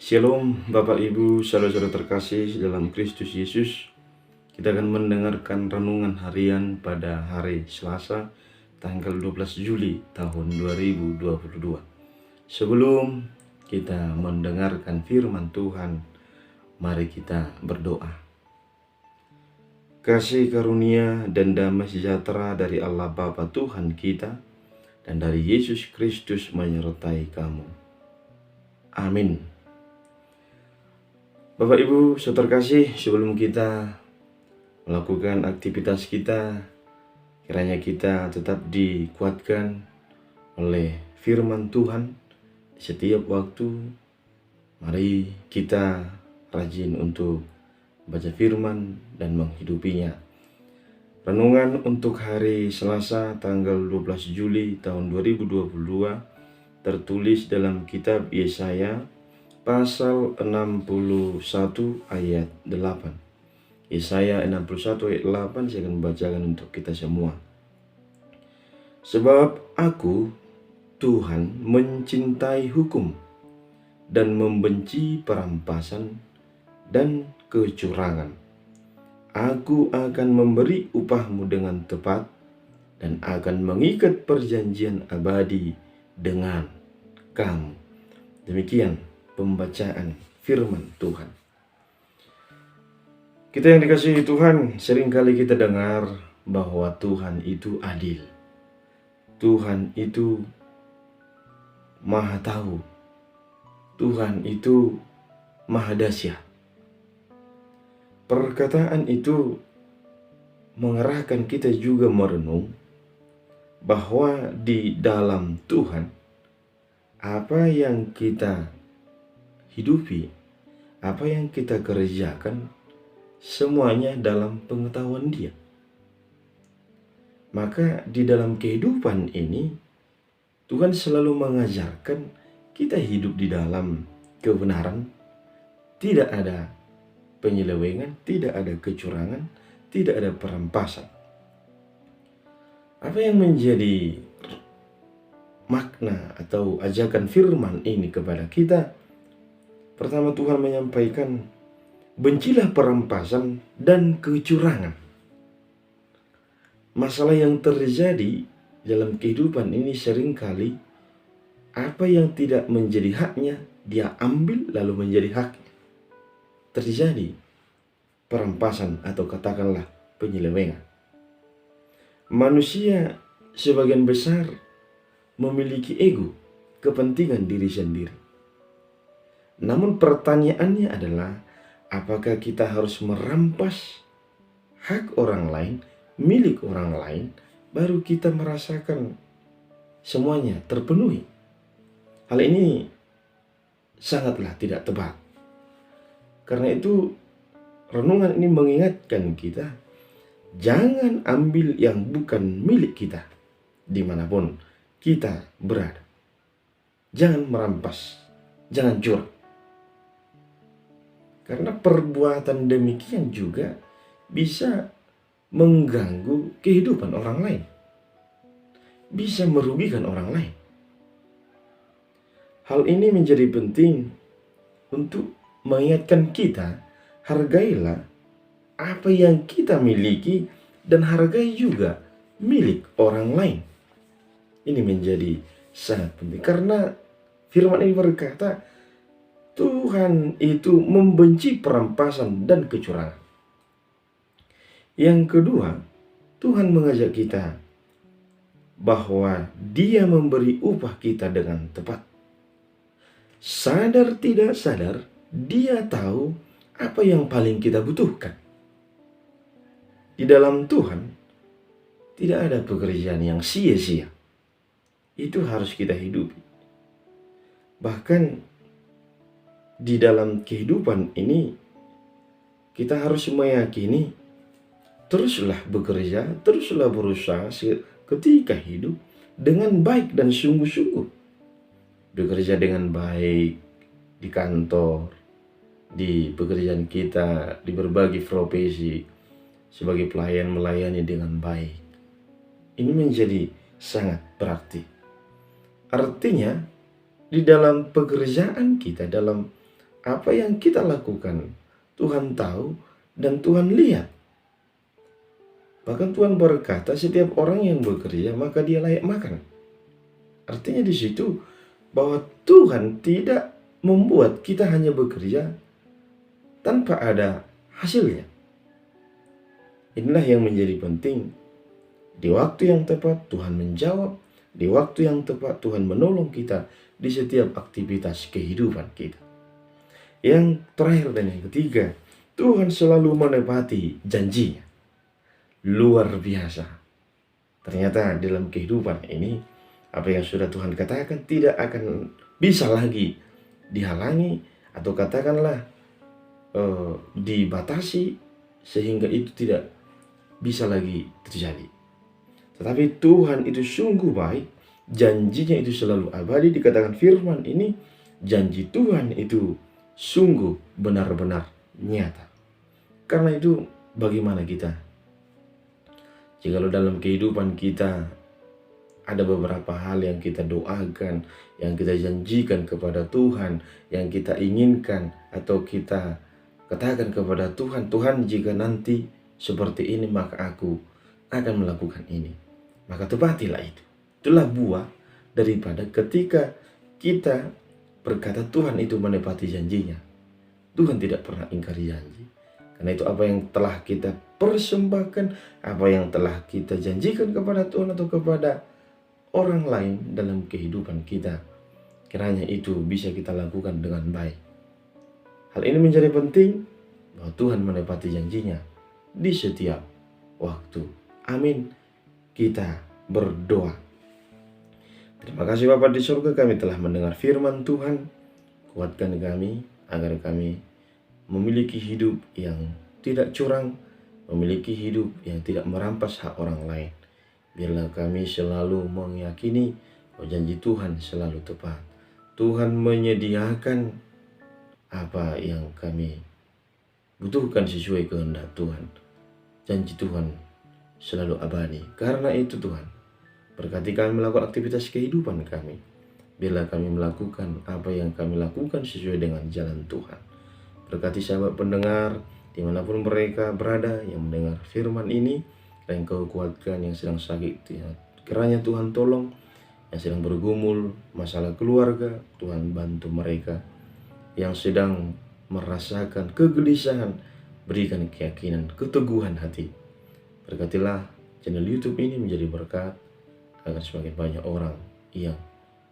Shalom Bapak Ibu, saudara-saudara terkasih dalam Kristus Yesus. Kita akan mendengarkan renungan harian pada hari Selasa tanggal 12 Juli tahun 2022. Sebelum kita mendengarkan firman Tuhan, mari kita berdoa. Kasih karunia dan damai sejahtera dari Allah Bapa Tuhan kita dan dari Yesus Kristus menyertai kamu. Amin. Bapak Ibu saudara terkasih, sebelum kita melakukan aktivitas kita, kiranya kita tetap dikuatkan oleh firman Tuhan di setiap waktu. Mari kita rajin untuk baca firman dan menghidupinya. Renungan untuk hari Selasa tanggal 12 Juli tahun 2022 tertulis dalam kitab Yesaya pasal 61 ayat 8. Yesaya 61 ayat 8 saya akan membacakan untuk kita semua. Sebab aku, Tuhan, mencintai hukum dan membenci perampasan dan kecurangan. Aku akan memberi upahmu dengan tepat dan akan mengikat perjanjian abadi dengan kamu. Demikian pembacaan firman Tuhan. Kita yang dikasihi Tuhan, seringkali kita dengar bahwa Tuhan itu adil. Tuhan itu maha tahu. Tuhan itu maha dahsyat. Perkataan itu mengarahkan kita juga merenung bahwa di dalam Tuhan, apa yang kita hidupi, apa yang kita kerjakan, semuanya dalam pengetahuan Dia. Maka di dalam kehidupan ini, Tuhan selalu mengajarkan kita hidup di dalam kebenaran. Tidak ada penyelewengan, tidak ada kecurangan, tidak ada perampasan. Apa yang menjadi makna atau ajakan firman ini kepada kita? Pertama, Tuhan menyampaikan, bencilah perampasan dan kecurangan. Masalah yang terjadi dalam kehidupan ini seringkali apa yang tidak menjadi haknya dia ambil lalu menjadi haknya. Terjadi perampasan atau katakanlah penyelewengan. Manusia sebagian besar memiliki ego, kepentingan diri sendiri. Namun pertanyaannya adalah, apakah kita harus merampas hak orang lain, milik orang lain, baru kita merasakan semuanya terpenuhi? Hal ini sangatlah tidak tepat. Karena itu renungan ini mengingatkan kita, jangan ambil yang bukan milik kita dimanapun kita berada. Jangan merampas, jangan curang. Karena perbuatan demikian juga bisa mengganggu kehidupan orang lain. Bisa merugikan orang lain. Hal ini menjadi penting untuk mengingatkan kita, hargailah apa yang kita miliki dan hargai juga milik orang lain. Ini menjadi sangat penting karena firman ini berkata, Tuhan itu membenci perampasan dan kecurangan. Yang kedua, Tuhan mengajak kita bahwa Dia memberi upah kita dengan tepat. Sadar tidak sadar, Dia tahu apa yang paling kita butuhkan. Di dalam Tuhan tidak ada pekerjaan yang sia-sia. Itu harus kita hidupi. Bahkan di dalam kehidupan ini, kita harus meyakini, teruslah bekerja, teruslah berusaha ketika hidup dengan baik dan sungguh-sungguh. Bekerja dengan baik di kantor, di pekerjaan kita, di berbagai profesi, sebagai pelayan melayani dengan baik. Ini menjadi sangat berarti. Artinya, di dalam pekerjaan kita, dalam apa yang kita lakukan, Tuhan tahu dan Tuhan lihat. Bahkan Tuhan berkata setiap orang yang bekerja maka dia layak makan. Artinya di situ bahwa Tuhan tidak membuat kita hanya bekerja tanpa ada hasilnya. Inilah yang menjadi penting. Di waktu yang tepat Tuhan menjawab, di waktu yang tepat Tuhan menolong kita di setiap aktivitas kehidupan kita. Yang terakhir dan yang ketiga, Tuhan selalu menepati janjinya. Luar biasa. Ternyata dalam kehidupan ini, apa yang sudah Tuhan katakan tidak akan bisa lagi dihalangi atau katakanlah dibatasi sehingga itu tidak bisa lagi terjadi. Tetapi Tuhan itu sungguh baik, janjinya itu selalu abadi. Dikatakan firman ini, janji Tuhan itu sungguh benar-benar nyata. Karena itu bagaimana kita? Jikalau dalam kehidupan kita ada beberapa hal yang kita doakan, yang kita janjikan kepada Tuhan, yang kita inginkan atau kita katakan kepada Tuhan, Tuhan jika nanti seperti ini maka aku akan melakukan ini. Maka tepatilah itu. Itulah buah daripada ketika kita berkata Tuhan itu menepati janjinya. Tuhan tidak pernah ingkari janji. Karena itu apa yang telah kita persembahkan, apa yang telah kita janjikan kepada Tuhan atau kepada orang lain dalam kehidupan kita, kiranya itu bisa kita lakukan dengan baik. Hal ini menjadi penting bahwa Tuhan menepati janjinya di setiap waktu. Amin. Kita berdoa. Terima kasih Bapa di surga, kami telah mendengar firman Tuhan. Kuatkan kami agar kami memiliki hidup yang tidak curang, memiliki hidup yang tidak merampas hak orang lain. Biarlah kami selalu meyakini bahwa janji Tuhan selalu tepat. Tuhan menyediakan apa yang kami butuhkan sesuai kehendak Tuhan. Janji Tuhan selalu abadi. Karena itu Tuhan, berkati kami melakukan aktivitas kehidupan kami. Biarlah kami melakukan apa yang kami lakukan sesuai dengan jalan Tuhan. Berkati sahabat pendengar dimanapun mereka berada yang mendengar firman ini, dan Engkau kuatkan yang sedang sakit. Kiranya Tuhan tolong yang sedang bergumul masalah keluarga, Tuhan bantu mereka. Yang sedang merasakan kegelisahan, berikan keyakinan, keteguhan hati. Berkatilah channel YouTube ini menjadi berkat agar semakin banyak orang yang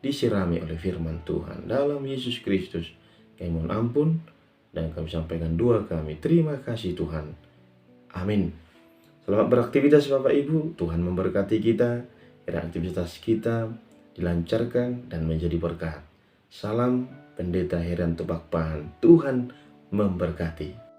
disirami oleh firman Tuhan. Dalam Yesus Kristus kami mohon ampun dan kami sampaikan doa kami. Terima kasih Tuhan. Amin. Selamat beraktivitas Bapak Ibu. Tuhan memberkati kita. Kiranya aktivitas kita dilancarkan dan menjadi berkat. Salam Pendeta Heran Tebak Pahan. Tuhan memberkati.